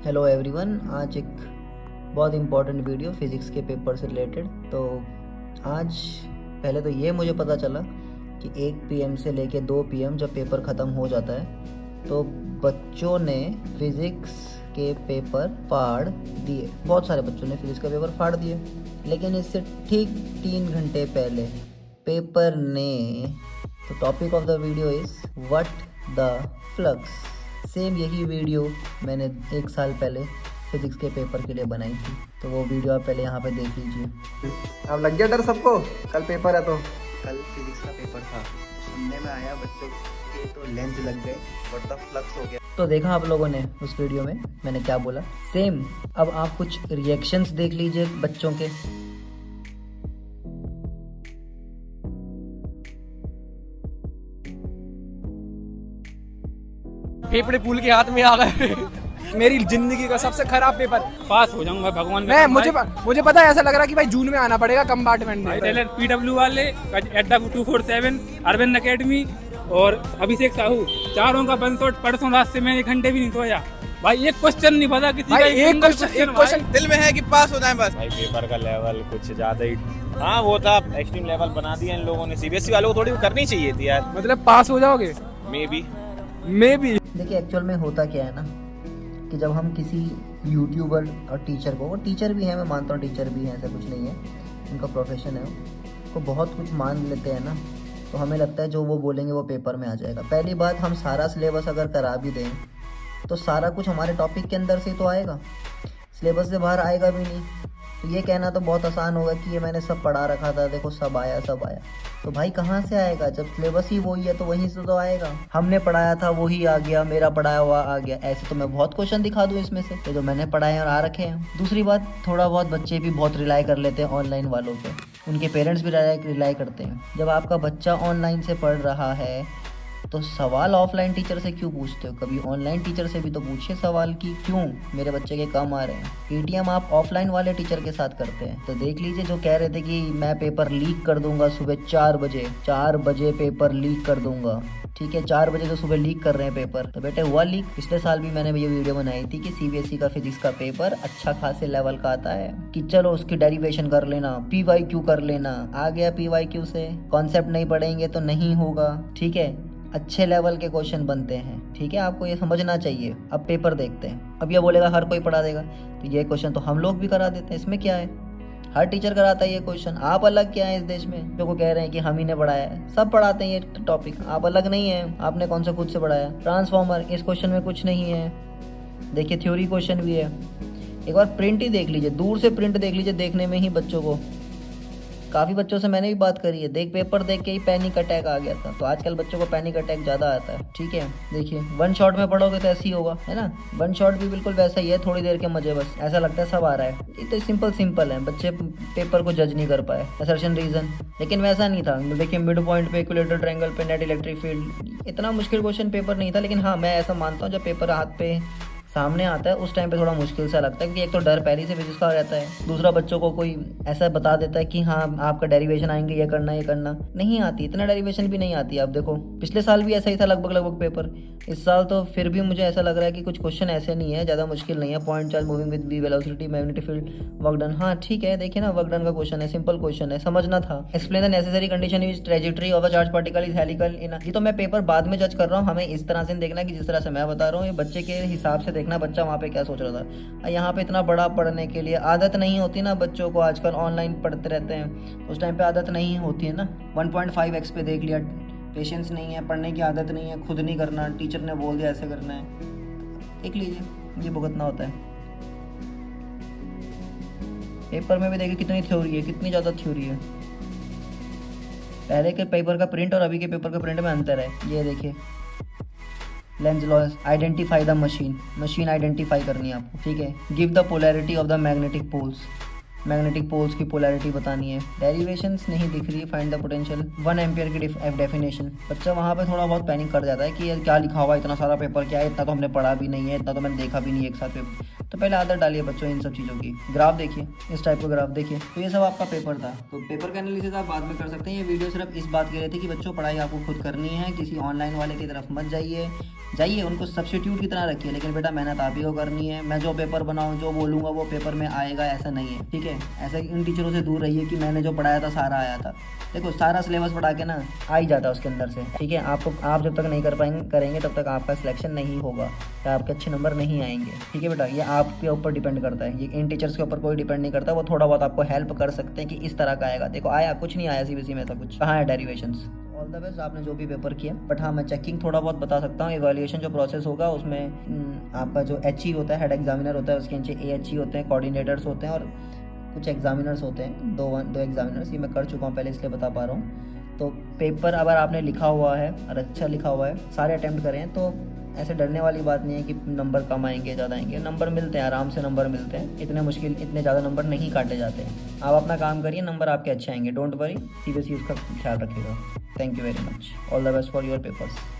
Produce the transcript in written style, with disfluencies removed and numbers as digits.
Hello everyone, आज एक बहुत इम्पोर्टेंट वीडियो फिज़िक्स के पेपर से रिलेटेड। तो आज पहले तो ये मुझे पता चला कि 1 पीएम से लेके 2 पीएम जब पेपर ख़त्म हो जाता है तो बच्चों ने फिज़िक्स के पेपर फाड़ दिए। बहुत सारे बच्चों ने फिज़िक्स का पेपर फाड़ दिए, लेकिन इससे ठीक 3 घंटे पहले पेपर ने, तो topic of the video is what the flux. Same यही वीडियो मैंने 1 साल पहले फिज़िक्स के पेपर के लिए बनाई थी, तो वो वीडियो आप पहले यहाँ पे देख लीजिए। अब लग गया डर सबको, कल पेपर है तो। कल फिजिक्स का पेपर था, सुनने में आया बच्चों के तो लेंस लग गए, व्हाट द फ्लक्स हो गया। तो देखा आप लोगों ने उस वीडियो में मैंने क्या बोला, सेम। अब आप कुछ रिएक्शंस देख लीजिए बच्चों के। फेफड़े फूल के हाथ में आ गए। मेरी जिंदगी का सबसे खराब पेपर। पास हो जाऊंगा भगवान मैं मुझे पता है, ऐसा लग रहा है कि भाई जून में आना पड़ेगा कंपार्टमेंट में। PW वाले अड्डा 247 अरविंद एकेडमी और अभिषेक साहू, चारों का वन शॉट। परसों रात से मैं 1 घंटे भी नहीं सोया भाई। एक क्वेश्चन नहीं पता किसी का। एक क्वेश्चन दिल में है कि पास हो जाए बस। भाई पेपर का लेवल कुछ ज्यादा ही, हाँ वो था, एक्सट्रीम लेवल बना दिया इन लोगों ने। सीबीएसई वालों को थोड़ी करनी चाहिए थी यार। मतलब पास हो जाओगे मे बी। देखिए एक्चुअल में होता क्या है ना, कि जब हम किसी यूट्यूबर और टीचर को, वो टीचर भी है, मैं मानता हूँ टीचर भी है, ऐसा कुछ नहीं है, उनका प्रोफेशन है, वो बहुत कुछ मान लेते हैं ना, तो हमें लगता है जो वो बोलेंगे वो पेपर में आ जाएगा। पहली बात, हम सारा सिलेबस अगर करा भी दें तो सारा कुछ हमारे टॉपिक के अंदर से तो आएगा, सिलेबस से बाहर आएगा भी नहीं। तो ये कहना तो बहुत आसान होगा कि ये मैंने सब पढ़ा रखा था, देखो सब आया सब आया। तो भाई कहाँ से आएगा, जब सिलेबस ही वही है तो वहीं से तो आएगा। हमने पढ़ाया था वही आ गया, मेरा पढ़ाया हुआ आ गया। ऐसे तो मैं बहुत क्वेश्चन दिखा दूँ इसमें से, ये जो मैंने पढ़ाए और आ रखे हैं। दूसरी बात, थोड़ा बहुत बच्चे भी बहुत रिलाई कर लेते हैं ऑनलाइन वालों पे, उनके पेरेंट्स भी रिलाई करते हैं। जब आपका बच्चा ऑनलाइन से पढ़ रहा है तो सवाल ऑफलाइन टीचर से क्यों पूछते हो? कभी ऑनलाइन टीचर से भी तो पूछिए सवाल कि क्यों मेरे बच्चे के कम आ रहे हैं। पेटीएम आप ऑफलाइन वाले टीचर के साथ करते हैं। तो देख लीजिए, जो कह रहे थे कि मैं पेपर लीक कर दूंगा सुबह 4 बजे पेपर लीक कर दूंगा, ठीक है, 4 बजे तो सुबह लीक कर रहे हैं पेपर, तो बेटे हुआ लीक। पिछले साल भी मैंने ये वीडियो बनाई थी कि सीबीएसई का फिजिक्स का पेपर अच्छा खासे लेवल का आता है, कि चलो उसकी डेरिवेशन कर लेना, PYQ कर लेना। आ गया PYQ से, कॉन्सेप्ट नहीं पढ़ेंगे तो नहीं होगा, ठीक है, अच्छे लेवल के क्वेश्चन बनते हैं, ठीक है, आपको ये समझना चाहिए। अब पेपर देखते हैं। अब ये बोलेगा हर कोई पढ़ा देगा, तो ये क्वेश्चन तो हम लोग भी करा देते हैं, इसमें क्या है, हर टीचर कराता है ये क्वेश्चन। आप अलग क्या है इस देश में जो को कह रहे हैं कि हम ही ने पढ़ाया है? सब पढ़ाते हैं ये टॉपिक, आप अलग नहीं है। आपने कौन सा खुद से पढ़ाया? ट्रांसफॉर्मर, इस क्वेश्चन में कुछ नहीं है। देखिए थ्योरी क्वेश्चन भी है, एक बार प्रिंट ही देख लीजिए, दूर से प्रिंट देख लीजिए, देखने में ही बच्चों को, काफ़ी बच्चों से मैंने भी बात करी है, पेपर देख के ही पैनिक अटैक आ गया था। तो आजकल बच्चों को पैनिक अटैक ज़्यादा आता है, ठीक है। देखिए 1 शॉट में पढ़ोगे तो ऐसे ही होगा, है ना। 1 शॉट भी बिल्कुल वैसा ही है, थोड़ी देर के मजे, बस ऐसा लगता है सब आ रहा है। ये तो सिंपल है, बच्चे पेपर को जज नहीं कर पाए, असर्शन रीजन। लेकिन वैसा नहीं था, देखिए मिड पॉइंट पे, इक्विलेटरल ट्रायंगल पे, नेट इलेक्ट्रिक फील्ड, इतना मुश्किल क्वेश्चन पेपर नहीं था। लेकिन हाँ, मैं ऐसा मानता हूँ जब पेपर हाथ पे सामने आता है उस टाइम पे थोड़ा मुश्किल सा लगता है, क्योंकि एक तो डर पहले से फिजिक्स का रहता है, दूसरा बच्चों को कोई ऐसा बता देता है कि हाँ आपका डेरिवेशन आएंगे, ये करना नहीं आती, इतना डेरिवेशन भी नहीं आती। आप देखो पिछले साल भी ऐसा ही था लगभग पेपर, इस साल तो फिर भी मुझे ऐसा लग रहा है कि कुछ क्वेश्चन ऐसे नहीं है, ज़्यादा मुश्किल नहीं है। Point charge moving with v velocity, magnetic field, work done, हाँ ठीक है, देखिए ना, वर्क डन का क्वेश्चन है, सिंपल क्वेश्चन है, समझना था। Explain the necessary condition is trajectory of a charge particle is helical in. ये तो मैं पेपर बाद में जज कर रहा हूँ, हमें इस तरह से देखना कि जिस तरह से मैं बता रहा हूँ, ये बच्चे के हिसाब से देखना, बच्चा वहाँ पे क्या सोच रहा था। यहाँ पे इतना बड़ा पढ़ने के लिए आदत नहीं होती ना बच्चों को, आजकल ऑनलाइन पढ़ते रहते हैं, उस टाइम पे आदत नहीं होती है ना। 1.5x पे देख लिया, पेशेंस नहीं है, पढ़ने की आदत नहीं है, खुद नहीं करना, टीचर ने बोल दिया ऐसे करना है, देख लीजिए, ये भुगतना होता है। पेपर में भी देखिए कितनी थ्योरी है, कितनी ज़्यादा थ्योरी है। पहले के पेपर का प्रिंट और अभी के पेपर का प्रिंट में अंतर है, ये देखिए। Lens loss, identify the machine identify करनी है आपको, ठीक है। Give the polarity of the magnetic poles की पोलैरिटी बतानी है। डेरिवेशंस नहीं दिख रही, फाइंड द पोटेंशियल, 1 एम्पियर की डेफिनेशन। बच्चा वहाँ पे थोड़ा बहुत पैनिक कर जाता है कि यार क्या लिखा हुआ, इतना सारा पेपर क्या है, इतना तो हमने पढ़ा भी नहीं है, इतना तो मैंने देखा भी नहीं एक साथ तो पहले आदत डालिए बच्चों इन सब चीज़ों की। ग्राफ देखिए, इस टाइप का ग्राफ देखिए। तो ये सब आपका पेपर था। तो पेपर का एनालिसिस आप बाद में कर सकते हैं। ये वीडियो सिर्फ इस बात के लिए थी कि बच्चों पढ़ाई आपको खुद करनी है, किसी ऑनलाइन वाले की तरफ मत जाइए उनको सब्स्टिट्यूट की तरह रखिए, लेकिन बेटा मेहनत आप ही को करनी है। मैं जो पेपर बनाऊँ, जो बोलूँगा वो पेपर में आएगा, ऐसा नहीं है, ठीक है। ऐसा इन टीचरों से दूर रहिए कि मैंने जो पढ़ाया था सारा आया था। देखो सारा सिलेबस पढ़ा के ना आ ही जाता है उसके अंदर से, ठीक है। आप जब तक नहीं करेंगे तब तक आपका सिलेक्शन नहीं होगा या आपके अच्छे नंबर नहीं आएंगे, ठीक है बेटा। ये आपके ऊपर डिपेंड करता है, ये इन टीचर्स के ऊपर कोई डिपेंड नहीं करता। वो थोड़ा बहुत आपको हेल्प कर सकते हैं कि इस तरह का आएगा। देखो आया कुछ नहीं आया सीबीएसई में, ऐसा कुछ कहाँ है डेरिवेशंस। ऑल द बेस्ट आपने जो भी पेपर किया। बट हाँ मैं चेकिंग थोड़ा बहुत बता सकता हूँ। इवैल्यूएशन जो प्रोसेस होगा उसमें आपका जो HE होता है, हेड एग्जामिनर होता है, उसके नीचे AHE होते हैं, कोऑर्डिनेटर्स होते हैं और कुछ एग्जामिनर्स होते हैं, दो एग्जामिनर्स। ये मैं कर चुका हूँ पहले, इसलिए बता पा रहा हूँ। तो पेपर अगर आपने लिखा हुआ है और अच्छा लिखा हुआ है, सारे अटैम्प्ट करें, तो ऐसे डरने वाली बात नहीं है कि नंबर कम आएंगे ज़्यादा आएंगे। नंबर मिलते हैं, आराम से नंबर मिलते हैं। इतने ज़्यादा नंबर नहीं काटे जाते हैं। आप अपना काम करिए, नंबर आपके अच्छे आएंगे। डोंट वरी, सीबीएसई उसका ख्याल रखिएगा। Thank you very much. All the best for your papers.